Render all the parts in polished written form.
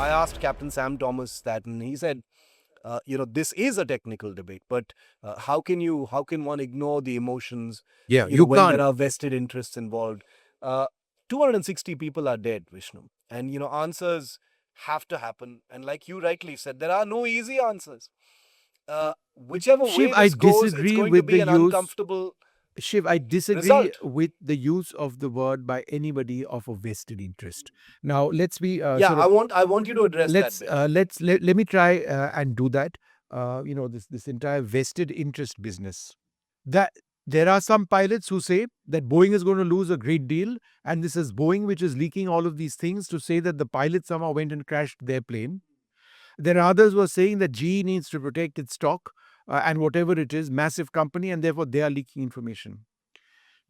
I asked Captain Sam Thomas that, and he said, this is a technical debate, but how can one ignore the emotions, Yeah, you when can't. there are vested interests involved? Uh, 260 people are dead, Vishnu, and answers have to happen. And like you rightly said, there are no easy answers. Whichever way Shiv, I this goes, it's disagree going to with be the an use. uncomfortable Shiv, I disagree result. with the use of the word by anybody of a vested interest. Now, let's be Yeah, sort of I want you to address that bit. let me try and do that. This entire vested interest business. That there are some pilots who say that Boeing is going to lose a great deal, and this is Boeing which is leaking all of these things to say that the pilot somehow went and crashed their plane. There are others who are saying that GE needs to protect its stock and whatever it is, massive company, and therefore they are leaking information.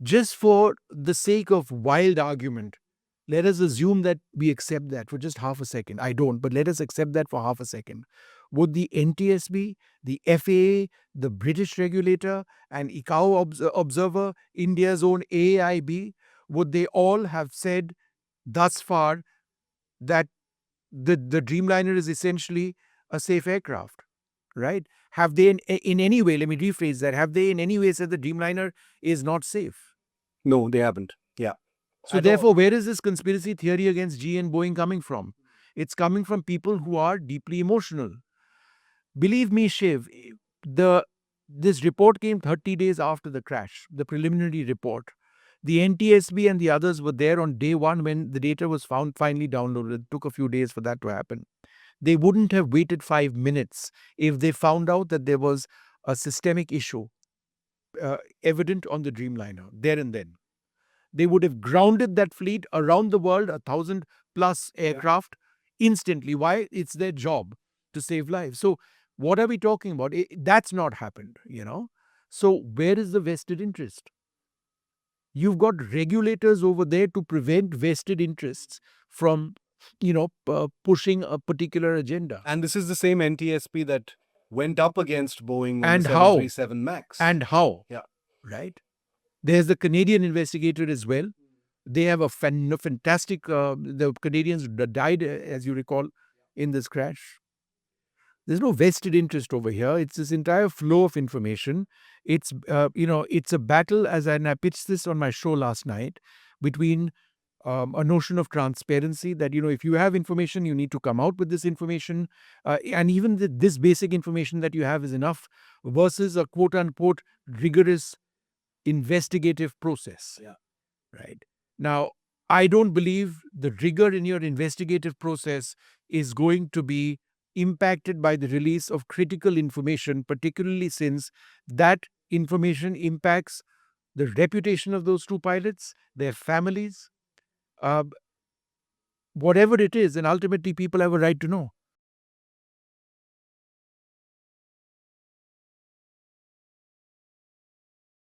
Just for the sake of wild argument, let us assume that we accept that for just half a second. I don't, but let us accept that for half a second. Would the NTSB, the FAA, the British regulator, and ICAO observer, India's own AIB, would they all have said thus far that the Dreamliner is essentially a safe aircraft, right? Have they in any way, let me rephrase that, have they in any way said the Dreamliner is not safe? No, they haven't. Yeah. So I know. therefore, where is this conspiracy theory against GE and Boeing coming from? It's coming from people who are deeply emotional. Believe me, Shiv, the this report came 30 days after the crash, the preliminary report. The NTSB and the others were there on day one when the data was found finally downloaded. It took a few days for that to happen. They wouldn't have waited 5 minutes if they found out that there was a systemic issue evident on the Dreamliner there and then. They would have grounded that fleet around the world, 1,000+ aircraft, instantly. Why? It's their job to save lives. So, what are we talking about? That's not happened. So, where is the vested interest? You've got regulators over there to prevent vested interests from, pushing a particular agenda. And this is the same NTSP that went up against Boeing on the And how? 737 MAX. And how? Yeah. Right? There's the Canadian investigator as well. They have a fantastic. The Canadians died, as you recall, in this crash. There's no vested interest over here. It's this entire flow of information. It's a battle, and I pitched this on my show last night, between a notion of transparency that, if you have information, you need to come out with this information. And even this basic information that you have is enough, versus a quote unquote rigorous investigative process. Yeah. Right. Now, I don't believe the rigor in your investigative process is going to be impacted by the release of critical information, particularly since that information impacts the reputation of those two pilots, their families, uh, whatever it is, and ultimately people have a right to know.